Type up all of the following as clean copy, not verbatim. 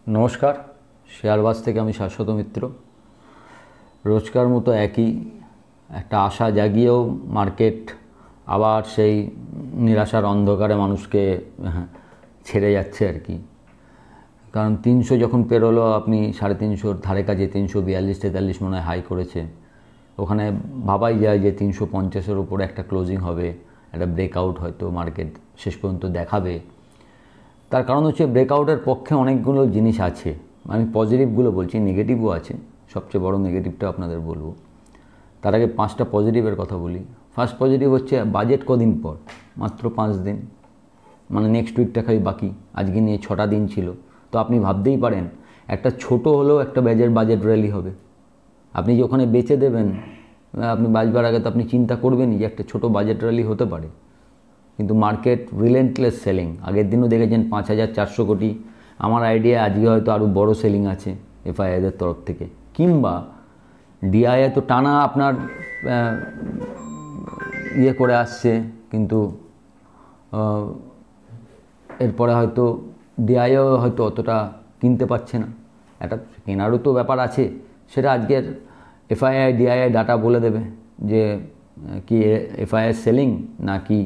নমস্কার, শেয়ারবাজ থেকে আমি শাশ্বত মিত্র। রোজকার মতো একই একটা আশা জাগিয়েও মার্কেট আবার সেই নিরাশার অন্ধকারে মানুষকে ছেড়ে যাচ্ছে আর কি। কারণ 300 যখন পেরোলো, আপনি 350-র ধারে কাছে 342-43 মনে হয় হাই করেছে। ওখানে ভাবাই যায় যে 350-এর উপরে একটা ক্লোজিং হবে, একটা ব্রেকআউট হয়তো মার্কেট শেষ পর্যন্ত দেখাবে। তার কারণ হচ্ছে ব্রেকআউটের পক্ষে অনেকগুলো জিনিস আছে। আমি পজিটিভগুলো বলছি, নেগেটিভও আছে। সবচেয়ে বড় নেগেটিভটা আপনাদের বলবো। তার আগে 5টা পজিটিভের কথা বলি। ফার্স্ট পজিটিভ হচ্ছে বাজেট কদিন পর, মাত্র 5 দিন, মানে নেক্সট উইকটা খালি বাকি। আজকে নিয়ে 6টা দিন ছিল। তো আপনি ভাবতেই পারেন একটা ছোট হলেও একটা বাজেট র্যালি হবে। আপনি যে ওখানে বেচে দেবেন, আপনি বাজবার আগে তো আপনি চিন্তা করবেনই যে একটা ছোট বাজেট র্যালি হতে পারে। কিন্তু মার্কেট রিলেন্টলেস সেলিং। আগের দিনও দেখেছেন 5,400 কোটি। আমার আইডিয়া আজকে হয়তো আরও বড় সেলিং আছে এফআইআইদের তরফ থেকে, কিংবা ডিআইআই তো টানা আপনার ইয়ে করে আসছে, কিন্তু এরপরে হয়তো ডিআইও হয়তো অতটা কিনতে পারছে না। একটা কেনারও তো ব্যাপার আছে, সেটা আজকের এফআইআই ডিআইআই ডাটা বলে দেবে যে কি এফআইআই সেলিং না কি।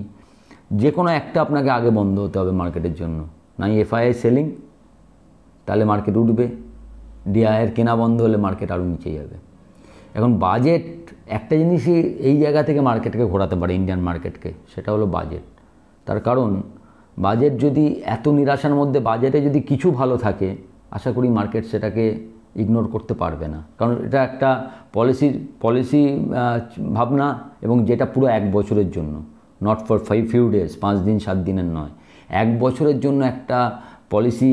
যে কোনো একটা আপনাকে আগে বন্ধ হতে হবে মার্কেটের জন্য। নাই এফআইআই সেলিং, তাহলে মার্কেট উঠবে। ডিআইয়ের কেনা বন্ধ হলে মার্কেট আরও নিচে যাবে। এখন বাজেট একটা জিনিসই এই জায়গা থেকে মার্কেটকে ঘোরাতে পারে, ইন্ডিয়ান মার্কেটকে, সেটা হলো বাজেট। তার কারণ বাজেট যদি এত নিরাশার মধ্যে বাজেটে যদি কিছু ভালো থাকে, আশা করি মার্কেট সেটাকে ইগনোর করতে পারবে না। কারণ এটা একটা পলিসি ভাবনা, এবং যেটা পুরো 1 বছরের জন্য, নট ফর ফিউ ডেজ, 5 দিন 7 দিনের নয়, 1 বছরের জন্য একটা পলিসি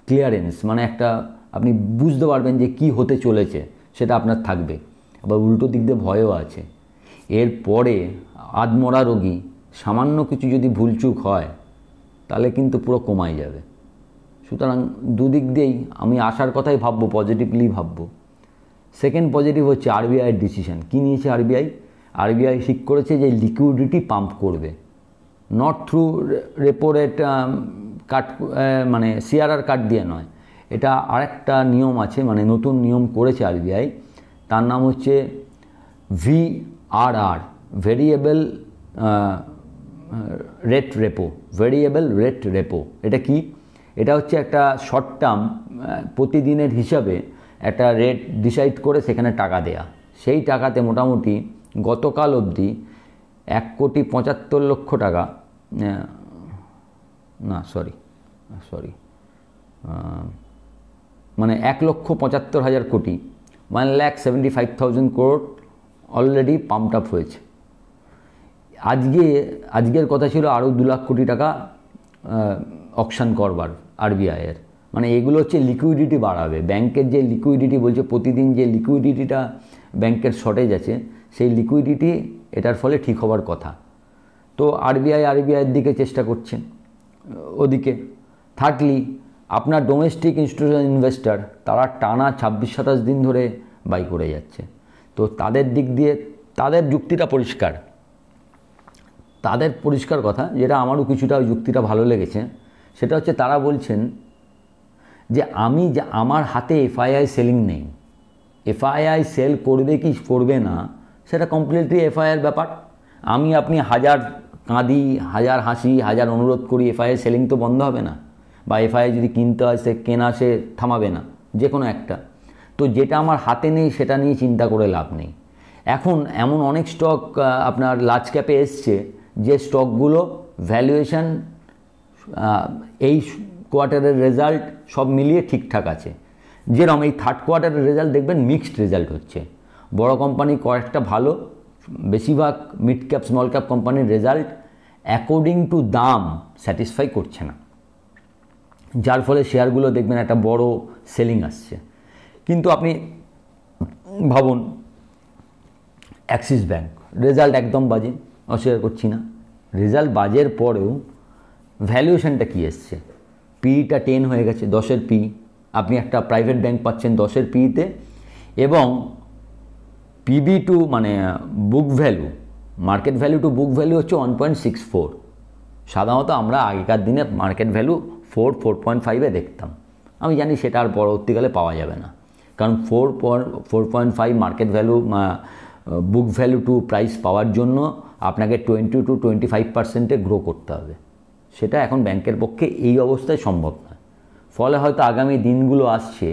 ক্লিয়ারেন্স, মানে একটা আপনি বুঝতে পারবেন যে কি হতে চলেছে, সেটা আপনার থাকবে। আবার উল্টো দিক দিয়ে ভয়ও আছে। এরপরে আধমরা রোগী সামান্য কিছু যদি ভুলচুক হয়, তাহলে কিন্তু পুরো কমাই যাবে। সুতরাং দুদিক দিয়েই আমি আসার কথাই ভাববো, পজিটিভলি ভাববো। সেকেন্ড পজিটিভ হচ্ছে আরবিআইয়ের ডিসিশন। কী নিয়েছে আরবিআই? আরবিআই ঠিক করেছে যে লিকুইডিটি পাম্প করবে, নট থ্রু রেপো রেট কাট, মানে সিআরআর কাট দিয়ে নয়। এটা আরেকটা নিয়ম আছে, মানে নতুন নিয়ম করেছে আরবিআই। তার নাম হচ্ছে VRR, variable rate repo, variable rate repo. এটা কি? এটা হচ্ছে একটা শর্ট টার্ম, প্রতিদিনের হিসাবে একটা রেট ডিসাইড করে সেখানে টাকা দেয়া। সেই টাকাতে মোটামুটি গতকাল অবধি 1,75,00,000 টাকা, না সরি মানে 1,75,000 কোটি, 1,75,000 crore অলরেডি পাম্পড আপ হয়েছে। আজকের কথা ছিল আরও 2 লাখ কোটি টাকা অকশন করবার আরবিআইয়ের। মানে এগুলো হচ্ছে লিকুইডিটি বাড়াবে। ব্যাংকের যে লিকুইডিটি বলছে, প্রতিদিন যে লিকুইডিটিটা ব্যাংকের শর্টেজ আছে, সেই লিকুইডিটি এটার ফলে ঠিক হবার কথা। তো আরবিআইয়ের দিকে চেষ্টা করছেন। ওদিকে থার্ডলি আপনার ডোমেস্টিক ইনস্টিটিউশনাল ইনভেস্টর, তারা টানা 26-27 দিন ধরে বাই করে যাচ্ছে। তো তাদের দিক দিয়ে তাদের যুক্তিটা পরিষ্কার। তাদের পরিষ্কার কথা, যেটা আমারও কিছুটা যুক্তিটা ভালো লেগেছে, সেটা হচ্ছে তারা বলছেন যে আমার হাতে এফআইআই সেলিং নেই। এফআইআই সেল করবে কি করবে না, সেটা কমপ্লিটলি এফআইআর ব্যাপার। আপনি হাজার কাঁদি, হাজার হাসি, হাজার অনুরোধ করি, এফআইআই সেলিং তো বন্ধ হবে না। বা এফআইআই যদি কিনতে হয়, সে কেনা সে থামাবে না, যে কোনো একটা। তো যেটা আমার হাতে নেই সেটা নিয়ে চিন্তা করে লাভ নেই। এখন এমন অনেক স্টক আপনার লার্জ ক্যাপে এসছে, যে স্টকগুলো ভ্যালুয়েশন এই কোয়ার্টারের রেজাল্ট সব মিলিয়ে ঠিকঠাক আছে। যেরকম এই থার্ড কোয়ার্টারের রেজাল্ট দেখবেন মিক্সড রেজাল্ট হচ্ছে। বড় কোম্পানি কয়েকটা ভালো, বেশিরভাগ মিড ক্যাপ স্মল ক্যাপ কোম্পানির রেজাল্ট অ্যাকর্ডিং টু দাম স্যাটিসফাই করছে না, যার ফলে শেয়ারগুলো দেখবেন একটা বড় সেলিং আসছে। কিন্তু আপনি ভাবুন, অ্যাক্সিস ব্যাংক রেজাল্ট একদম বাজে, অস্বীকার করছি না। রেজাল্ট বাজের পরেও ভ্যালুয়েশনটা কী এসছে? পিইটা 10 হয়ে গেছে, 10-এর পি। আপনি একটা প্রাইভেট ব্যাংক পাচ্ছেন 10-এর পিতে, এবং পিবি টু মানে book value, market value to book value হচ্ছে 1.64। সাধারণত আমরা আগেকার দিনে মার্কেট ভ্যালু 4.5-এ দেখতাম। আমি জানি সেটা আর পরবর্তীকালে পাওয়া যাবে না, কারণ 4.5 market value book value to price পাওয়ার জন্য আপনাকে 20 to 25% গ্রো করতে হবে। সেটা এখন ব্যাংকের পক্ষে এই অবস্থায় সম্ভব নয়। ফলে হয়তো আগামী দিনগুলো আসছে,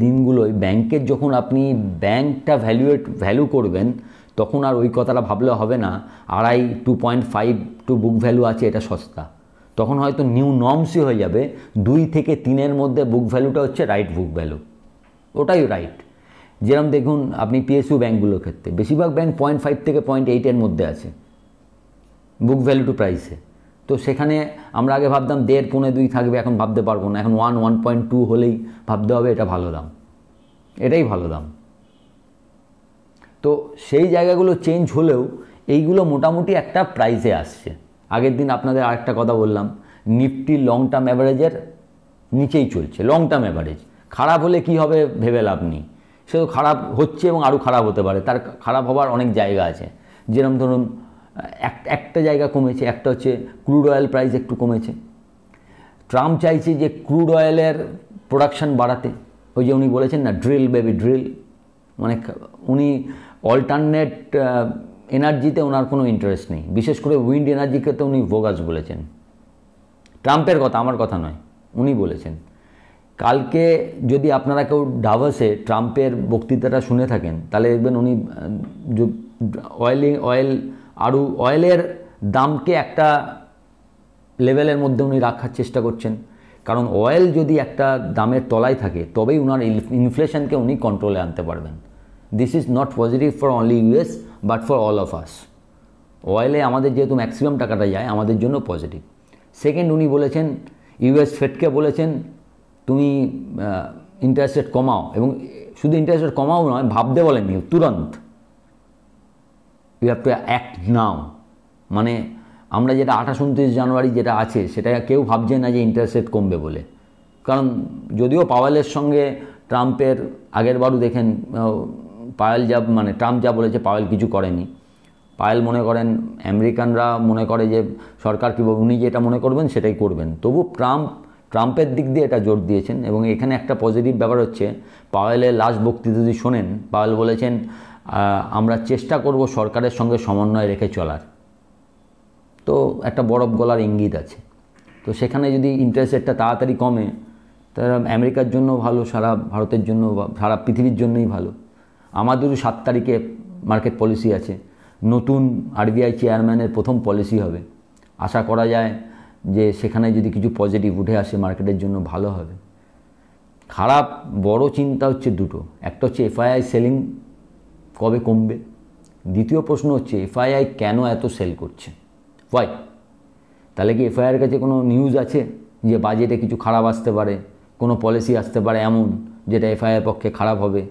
দিনগুলোয় ব্যাংকের যখন আপনি ব্যাংকটা ভ্যালু করবেন, তখন আর ওই কথাটা ভাবলে হবে না 2.5 টু বুক ভ্যালু আছে, এটা সস্তা। তখন হয়তো নিউ নর্মসই হয়ে যাবে 2 থেকে 3-এর মধ্যে বুক ভ্যালুটা হচ্ছে রাইট বুক ভ্যালু, ওটাই রাইট। যেরকম দেখুন আপনি পিএসইউ ব্যাঙ্কগুলোর ক্ষেত্রে বেশিরভাগ ব্যাঙ্ক 0.5 থেকে 0.8-এর মধ্যে আছে বুক ভ্যালু টু প্রাইসে। তো সেখানে আমরা আগে ভাবতাম 1.5, 1.25 থাকবে, এখন ভাবতে পারবো না, এখন 1.2 হলেই ভাবতে হবে এটা ভালো দাম, এটাই ভালো দাম। তো সেই জায়গাগুলো চেঞ্জ হলেও এইগুলো মোটামুটি একটা প্রাইসে আসছে। আগের দিন আপনাদের আরেকটা কথা বললাম, নিফটি লং টার্ম অ্যাভারেজের নিচেই চলছে। লং টার্ম অ্যাভারেজ খারাপ হলে কি হবে ভেবে লাভ নেই, সে তো খারাপ হচ্ছে এবং আরও খারাপ হতে পারে, তার খারাপ হবার অনেক জায়গা আছে। যেরকম ধরুন একটা জায়গা কমেছে, একটা হচ্ছে ক্রুড অয়েল প্রাইস একটু কমেছে। ট্রাম্প চাইছে যে ক্রুড অয়েলের প্রোডাকশান বাড়াতে, ওই যে উনি বলেছেন না ড্রিল বেবি ড্রিল, মানে উনি অল্টারনেট এনার্জিতে ওনার কোনো ইন্টারেস্ট নেই, বিশেষ করে উইন্ড এনার্জিকে তো উনি ভোগাস বলেছেন। ট্রাম্পের কথা, আমার কথা নয়, উনি বলেছেন। কালকে যদি আপনারা কেউ ডাভসে ট্রাম্পের বক্তৃতাটা শুনে থাকেন, তাহলে দেখবেন উনি অয়েলের দামকে একটা লেভেলের মধ্যে উনি রাখার চেষ্টা করছেন, কারণ অয়েল যদি একটা দামের তলায় থাকে তবেই উনার ইনফ্লেশনকে উনি কন্ট্রোলে আনতে পারবেন। This is not positive for only US but for all of us. অয়েলে আমাদের যেহেতু ম্যাক্সিমাম টাকাটা যায়, আমাদের জন্য পজিটিভ। সেকেন্ড, উনি বলেছেন ইউএস ফেডকে বলেছেন তুমি ইন্টারেস্ট রেট কমাও, এবং শুধু ইন্টারেস্ট রেট কমাও নয়, ভাবতে বলেননি, তুরন্ত you have to act now. মানে আমরা যেটা 28-29 জানুয়ারি যেটা আছে, সেটা কেউ ভাবছে না যে ইন্টারেস্ট রেট কমবে বলে, কারণ যদিও পাওয়েলের সঙ্গে ট্রাম্পের আগের বারও দেখেন ট্রাম্প যা বলেছে পাওয়েল কিছু করেনি। পাওয়েল মনে করেন, আমেরিকানরা মনে করে যে সরকার কী উনি যেটা মনে করবেন সেটাই করবেন, তবু ট্রাম্পের দিক দিয়ে এটা জোর দিয়েছেন। এবং এখানে একটা পজিটিভ ব্যাপার হচ্ছে, পাওয়েলের লাস্ট বক্তৃতা যদি শোনেন, পাওয়েল বলেছেন আমরা চেষ্টা করব সরকারের সঙ্গে সমন্বয় রেখে চলার। তো একটা বরফ গলার ইঙ্গিত আছে। তো সেখানে যদি ইন্টারেস্ট রেটটা তাড়াতাড়ি কমে, তাহলে আমেরিকার জন্য ভালো, সারা ভারতের জন্য, সারা পৃথিবীর জন্যই ভালো। আমাদেরও 7 তারিখে মার্কেট পলিসি আছে, নতুন আরবিআই চেয়ারম্যানের প্রথম পলিসি হবে। আশা করা যায় যে সেখানে যদি কিছু পজিটিভ উঠে আসে মার্কেটের জন্য ভালো হবে। খারাপ বড় চিন্তা হচ্ছে দুটো, একটা হচ্ছে এফআইআই সেলিং কবে কমবে, দ্বিতীয় প্রশ্ন হচ্ছে এফআইআই কেন এত সেল করছে, ওয়াই? তাহলে কি এফআইআর কাছে কোনো নিউজ আছে যে বাজেটে কিছু খারাপ আসতে পারে, কোনো পলিসি আসতে পারে এমন যেটা এফআইআর পক্ষে খারাপ হবে,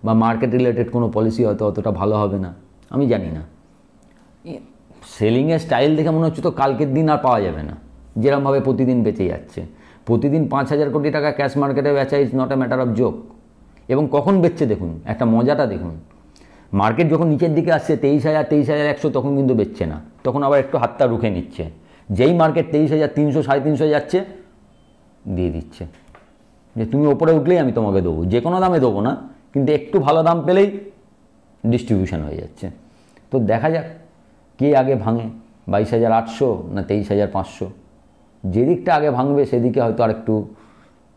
বা মার্কেট রিলেটেড কোনো পলিসি হয়তো অতটা ভালো হবে না, আমি জানি না। সেলিংয়ের স্টাইল দেখে মনে হচ্ছে তো কালকের দিন আর পাওয়া যাবে না, যেরকমভাবে প্রতিদিন বেঁচে যাচ্ছে। প্রতিদিন 5,000 কোটি টাকা ক্যাশ মার্কেটে বেচা is not a matter of joke. এবং কখন বেচছে দেখুন, একটা মজাটা দেখুন, মার্কেট যখন নিচের দিকে আসছে 23,000, 23,100, তখন কিন্তু বেচছে না, তখন আবার একটু হাতটা রুখে নিচ্ছে। যেই মার্কেট 23,300, 350 যাচ্ছে, দিয়ে দিচ্ছে যে তুমি ওপরে উঠলেই আমি তোমাকে দেবো, যে কোনো দামে দেবো না, কিন্তু একটু ভালো দাম পেলেই ডিস্ট্রিবিউশন হয়ে যাচ্ছে। তো দেখা যাক কে আগে ভাঙে, 22,800 না 23,500, যেদিকটা আগে ভাঙবে সেদিকে হয়তো আর একটু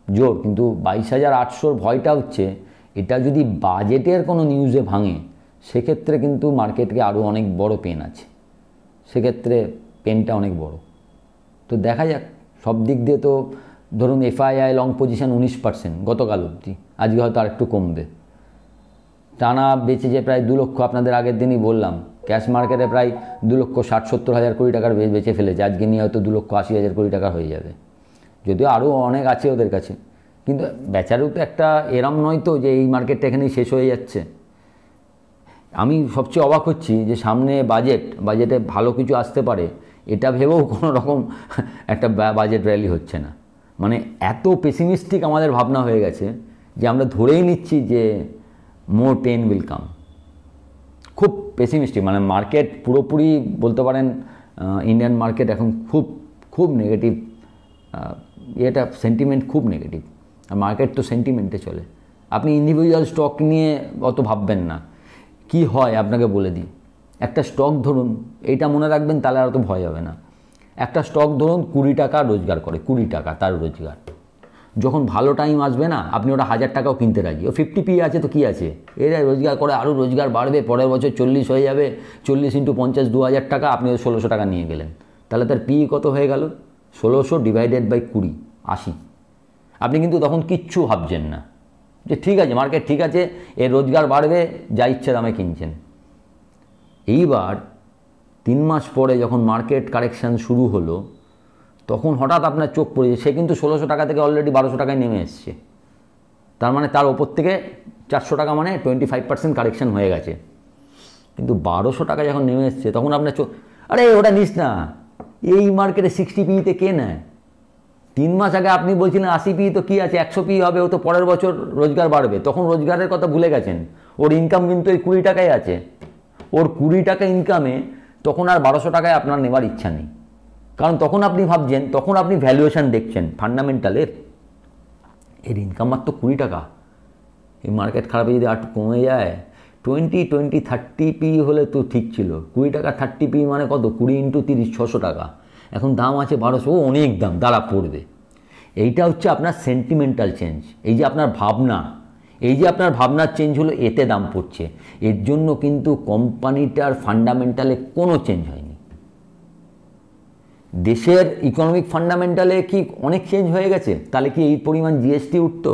জোর। কিন্তু 22,800 ভয়টা হচ্ছে এটা যদি বাজেটের কোনো নিউজে ভাঙে, সেক্ষেত্রে কিন্তু মার্কেটকে আরও অনেক বড় পেন আছে, সেক্ষেত্রে পেনটা অনেক বড়। তো দেখা যাক, সব দিক দিয়ে তো ধরুন এফআইআই লং পজিশন 19% গতকাল অবধি, আজকে হয়তো আর একটু কমবে। টানা বেচেছে প্রায় 2 লক্ষ, আপনাদের আগের দিনই বললাম ক্যাশ মার্কেটে প্রায় 2,60,70,000 কোটি টাকার বেচে ফেলেছে, আজকে নিয়ে হয়তো 2,80,000 কোটি টাকা হয়ে যাবে, যদিও আরও অনেক আছে ওদের কাছে। কিন্তু বেচারও তো একটা এরম নয় তো যে এই মার্কেটটা এখানেই শেষ হয়ে যাচ্ছে। আমি সবচেয়ে অবাক হচ্ছি যে সামনে বাজেটে ভালো কিছু আসতে পারে, এটা ভেবেও কোনো রকম একটা বাজেট র্যালি হচ্ছে না। মানে এত পেসিমিস্টিক আমাদের ভাবনা হয়ে গেছে যে আমরা ধরেই নিচ্ছি যে মোর পেন উইল কাম। খুব পেসিমিস্টিক, মানে মার্কেট পুরোপুরি বলতে পারেন ইন্ডিয়ান মার্কেট এখন খুব নেগেটিভ, এটা সেন্টিমেন্ট খুব নেগেটিভ। আর মার্কেট তো সেন্টিমেন্টে চলে। আপনি ইন্ডিভিজুয়াল স্টক নিয়ে অত ভাববেন না। কি হয় আপনাকে বলে দিই, একটা স্টক ধরুন, এইটা মনে রাখবেন, তাহলে আর অত ভয় হবে না। একটা স্টক ধরুন 20 টাকা রোজগার করে, 20 টাকা তার রোজগার। যখন ভালো টাইম আসবে না, আপনি ওটা 1000 টাকাও কিনতে রাজি। ও 50p আছে তো কী আছে, এরা রোজগার করে, আরও রোজগার বাড়বে, পরের বছর 40 হয়ে যাবে, 40 × 50 2000 টাকা, আপনি 1600 টাকা নিয়ে গেলেন, তাহলে তার পি কত হয়ে গেল? 1600 ডিভাইডেড বাই 20, 80। আপনি কিন্তু তখন কিচ্ছু ভাবছেন না যে ঠিক আছে মার্কেট ঠিক আছে, এর রোজগার বাড়বে, যা ইচ্ছে দামে কিনছেন। এইবার 3 মাস পরে যখন মার্কেট কারেকশান শুরু হলো, তখন হঠাৎ আপনার চোখ পড়েছে সে কিন্তু 1600 টাকা থেকে অলরেডি 1200 টাকায় নেমে এসছে। তার মানে তার ওপর থেকে 400 টাকা, মানে 25% কারেকশান হয়ে গেছে। কিন্তু 1200 টাকা যখন নেমে এসছে, তখন আপনার চোখ, আরে ওটা নিস না, এই মার্কেটে 60p কে নেয়? 3 মাস আগে আপনি বলছিলেন 80p, তো কী আছে, 100p হবে, ও তো পরের বছর রোজগার বাড়বে। তখন রোজগারের কথা ভুলে গেছেন, ওর ইনকাম কিন্তু এই 20 টাকায় আছে। ওর 20 টাকা ইনকামে তখন আর 1200 টাকায় আপনার নেবার ইচ্ছা নেই, কারণ তখন আপনি ভাবছেন, তখন আপনি ভ্যালুয়েশন দেখছেন ফান্ডামেন্টালের, এর ইনকাম মাত্র 20 টাকা। এই মার্কেট খারাপে যদি আর কমে যায়, 20, 30p হলে তো ঠিক ছিল। 20 টাকা 30p মানে কত? 20 × 30, 600 টাকা। এখন দাম আছে 1200, অনেক দাম, দ্বারা পড়বে। এইটা হচ্ছে আপনার সেন্টিমেন্টাল চেঞ্জ। এই যে আপনার ভাবনা, এই যে আপনার ভাবনার চেঞ্জ হলো, এতে দাম পড়ছে। এর জন্য কিন্তু কোম্পানিটার ফান্ডামেন্টালে কোনো চেঞ্জ হয়নি। দেশের ইকোনমিক ফান্ডামেন্টালে কি অনেক চেঞ্জ হয়ে গেছে? তাহলে কি এই পরিমাণ জিএসটি উঠতো?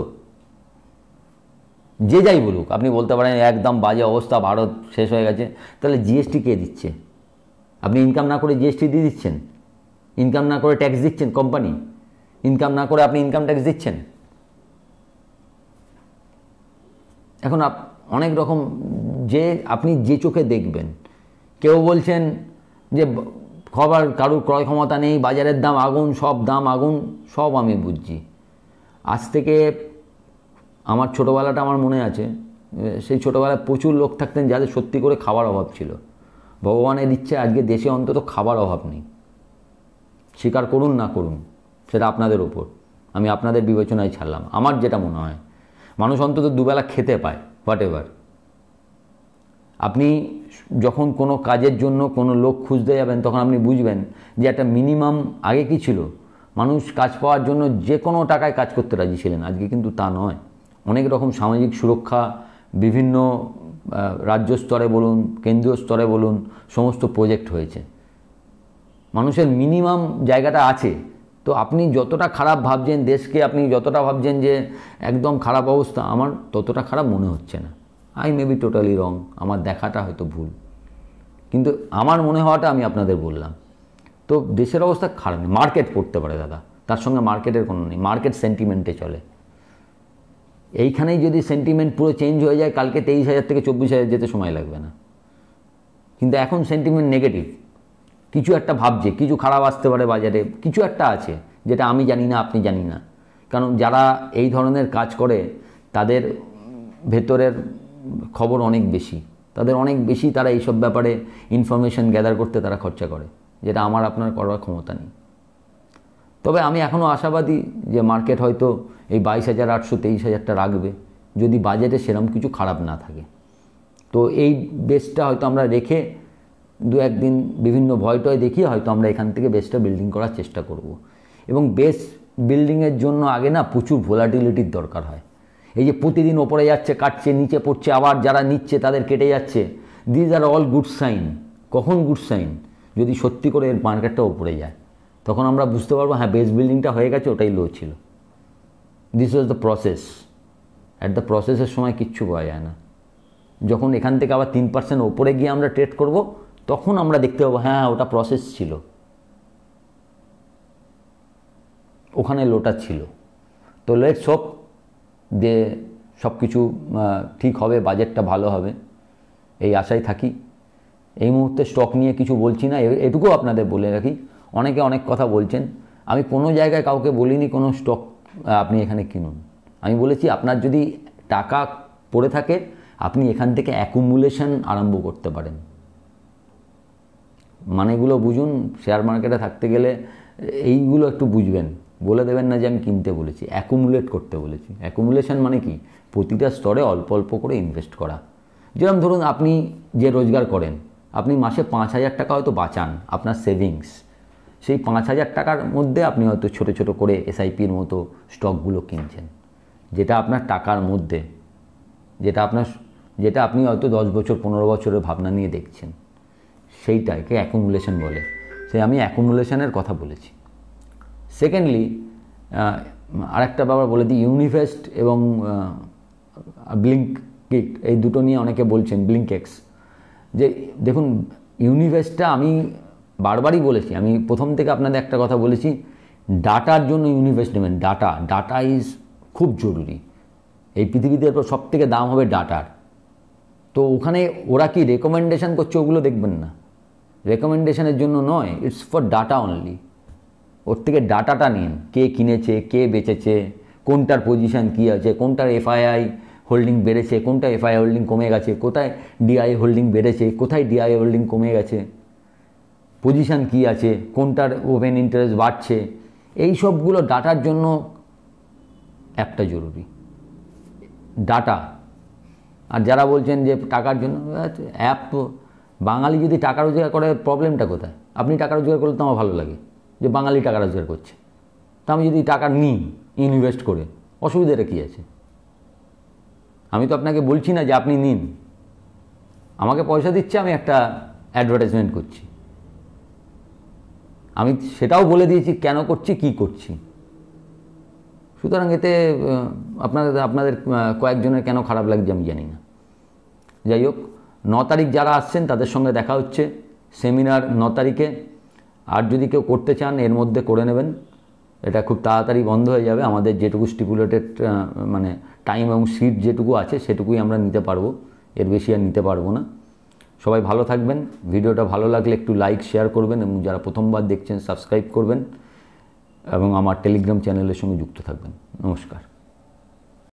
যে যাই বলুক, আপনি বলতে পারেন একদম বাজে অবস্থা, ভারত শেষ হয়ে গেছে, তাহলে জিএসটি কে দিচ্ছে? আপনি ইনকাম না করে জিএসটি দিয়ে দিচ্ছেন? ইনকাম না করে ট্যাক্স দিচ্ছেন কোম্পানি? ইনকাম না করে আপনি ইনকাম ট্যাক্স দিচ্ছেন? এখন অনেক রকম, যে আপনি যে চোখে দেখবেন। কেউ বলছেন যে খবর কারুর ক্রয় ক্ষমতা নেই, বাজারের দাম আগুন, সব দাম আগুন, সব আমি বুঝছি। আজ থেকে আমার ছোটোবেলাটা আমার মনে আছে, সেই ছোটোবেলায় প্রচুর লোক থাকতেন যাদের সত্যি করে খাবার অভাব ছিল। ভগবানের ইচ্ছে আজকে দেশে অন্তত খাবার অভাব নেই। স্বীকার করুন না করুন, সেটা আপনাদের ওপর, আমি আপনাদের বিবেচনায় ছাড়লাম। আমার যেটা মনে হয়, মানুষ অন্তত দুবেলা খেতে পায়, হোয়াট এভার। আপনি যখন কোনো কাজের জন্য কোনো লোক খুঁজতে যাবেন, তখন আপনি বুঝবেন যে একটা মিনিমাম, আগে কি ছিল, মানুষ কাজ পাওয়ার জন্য যে কোনো টাকায় কাজ করতে রাজি ছিলেন। আজকে কিন্তু তা নয়। অনেক রকম সামাজিক সুরক্ষা বিভিন্ন রাজ্য স্তরে বলুন, কেন্দ্রীয় স্তরে বলুন, সমস্ত প্রজেক্ট হয়েছে। মানুষের মিনিমাম জায়গাটা আছে। তো আপনি যতটা খারাপ ভাবছেন দেশকে, আপনি যতটা ভাবছেন যে একদম খারাপ অবস্থা, আমার ততটা খারাপ মনে হচ্ছে না। আই মে বি টোটালি রং, আমার দেখাটা হয়তো ভুল, কিন্তু আমার মনে হওয়াটা আমি আপনাদের বললাম। তো দেশের অবস্থা খারাপ নেই, মার্কেট পড়তে পারে দাদা, তার সঙ্গে মার্কেটের কোনো নেই। মার্কেট সেন্টিমেন্টে চলে। এইখানেই যদি সেন্টিমেন্ট পুরো চেঞ্জ হয়ে যায়, কালকে 23,000 থেকে 24,000 যেতে সময় লাগবে না। কিন্তু এখন সেন্টিমেন্ট নেগেটিভ, কিছু একটা ভাবছে, কিছু খারাপ আসতে পারে বাজারে, কিছু একটা আছে যেটা আমি জানি না, আপনি জানি না। কারণ যারা এই ধরনের কাজ করে তাদের ভেতরের খবর অনেক বেশি, তাদের অনেক বেশি, তারা এইসব ব্যাপারে ইনফরমেশন গ্যাদার করতে তারা খরচা করে, যেটা আমার আপনার করার ক্ষমতা নেই। তবে আমি এখনও আশাবাদী যে মার্কেট হয়তো এই 22,800 23,000টা রাখবে, যদি বাজেটে সেরকম কিছু খারাপ না থাকে। তো এই বেসটা হয়তো আমরা রেখে 2-1 দিন বিভিন্ন ভয়টয় দেখিয়ে হয়তো আমরা এখান থেকে বেসটা বিল্ডিং করার চেষ্টা করব। এবং বেস বিল্ডিংয়ের জন্য আগে না প্রচুর ভোলাটিলিটির দরকার হয়। এই যে প্রতিদিন ওপরে যাচ্ছে, কাটছে, নিচে পড়ছে, আবার যারা নিচ্ছে তাদের কেটে যাচ্ছে, these are all good sign. কখন গুড সাইন? যদি সত্যি করে এর মার্কেটটা ওপরে যায়, তখন আমরা বুঝতে পারবো হ্যাঁ বেস বিল্ডিংটা হয়ে গেছে, ওটাই লো ছিল। This was the process. At the প্রসেসের সময় কিচ্ছু পাওয়া যায় না। যখন এখান থেকে আবার 3% ওপরে গিয়ে আমরা ট্রেড করব, তখন আমরা দেখতে পাবো হ্যাঁ ওটা প্রসেস ছিল, ওখানে লোটা ছিল। তো লেটস হোপ যে সব কিছু ঠিক হবে, বাজেটটা ভালো হবে, এই আশায় থাকি। এই মুহূর্তে স্টক নিয়ে কিছু বলছি না, এটুকু আপনাদের বলে রাখি। অনেকে অনেক কথা বলছেন, আমি কোনো জায়গায় কাউকে বলিনি কোনো স্টক আপনি এখানে কিনুন। আমি বলেছি আপনার যদি টাকা পড়ে থাকে, আপনি এখান থেকে অ্যাকুমুলেশন আরম্ভ করতে পারেন। মানেগুলো বুঝুন, শেয়ার মার্কেটে থাকতে গেলে এইগুলো একটু বুঝবেন বলে দেবেন না যে আমি কিনতে বলেছি, অ্যাকুমুলেট করতে বলেছি। অ্যাকুমুলেশন মানে কি? প্রতিটা স্তরে অল্প অল্প করে ইনভেস্ট করা। যেরকম ধরুন আপনি যে রোজগার করেন, আপনি মাসে 5,000 টাকা হয়তো বাঁচান আপনার সেভিংস, সেই 5,000 টাকার মধ্যে আপনি হয়তো ছোটো ছোটো করে এসআইপির মতো স্টকগুলো কিনছেন, যেটা আপনার টাকার মধ্যে, যেটা আপনি হয়তো 10 বছর 15 বছরের ভাবনা নিয়ে দেখছেন, সেইটাকে অ্যাকুমুলেশন বলে। আমি অ্যাকুমুলেশনের কথা বলেছি। সেকেন্ডলি আরেকটা ব্যাপার বলে দিই, ইউনিভেস্ট এবং ব্লিঙ্কিট, এই দুটো নিয়ে অনেকে বলছেন, ব্লিঙ্কেক্স, যে দেখুন ইউনিভেস্টটা আমি বারবারই বলেছি, আমি প্রথম থেকে আপনাদের একটা কথা বলেছি, ডাটার জন্য ইউনিভেস্ট নেবেন। ডাটা ইজ খুব জরুরি। এই পৃথিবীতে সব থেকে দাম হবে ডাটার। তো ওখানে ওরা কি রেকমেন্ডেশন করছে ওগুলো দেখবেন না, রেকমেন্ডেশনের জন্য নয়, ইটস ফর ডাটা অনলি। ওর থেকে ডাটাটা নিন, কে কিনেছে, কে বেচেছে, কোনটার পজিশান কী আছে, কোনটার এফআইআই হোল্ডিং বেড়েছে, কোনটা এফআইআই হোল্ডিং কমে গেছে, কোথায় ডিআই হোল্ডিং বেড়েছে, কোথায় ডিআই হোল্ডিং কমে গেছে, পজিশান কী আছে, কোনটার ওপেন ইন্টারেস্ট বাড়ছে, এই সবগুলো ডাটার জন্য অ্যাপটা জরুরি, ডাটা। আর যারা বলছেন যে টাকার জন্য অ্যাপ, বাঙালি যদি টাকা রোজগার করে প্রবলেমটা কোথায়? আপনি টাকা রোজগার করলে তো আমার ভালো লাগে যে বাঙালি টাকা রোজগার করছে, তা আমি যদি টাকা নিই ইনভেস্ট করে, অসুবিধাটা কী আছে? আমি তো আপনাকে বলছি না যে আপনি নিন, আমাকে পয়সা দিচ্ছে, আমি একটা অ্যাডভার্টাইজমেন্ট করছি, আমি সেটাও বলে দিয়েছি কেন করছি, কি করছি। সুতরাং এতে আপনাদের কয়েকজনের কেন খারাপ লাগছে আমি জানি না। যাই হোক, 9 তারিখ যারা আসছেন তাদের সঙ্গে দেখা হচ্ছে, সেমিনার 9 তারিখে। আর যদি কেউ করতে চান এর মধ্যে করে নেবেন, এটা খুব তাড়াতাড়ি বন্ধ হয়ে যাবে। আমাদের যেটুকু স্টিপুলেটেড মানে টাইম এবং সিট যেটুকু আছে সেটুকুই আমরা নিতে পারবো, এর বেশি আর নিতে পারবো না। সবাই ভালো থাকবেন। ভিডিওটা ভালো লাগলে একটু লাইক শেয়ার করবেন, এবং যারা প্রথমবার দেখছেন সাবস্ক্রাইব করবেন, এবং আমার টেলিগ্রাম চ্যানেলের সঙ্গে যুক্ত থাকবেন। নমস্কার।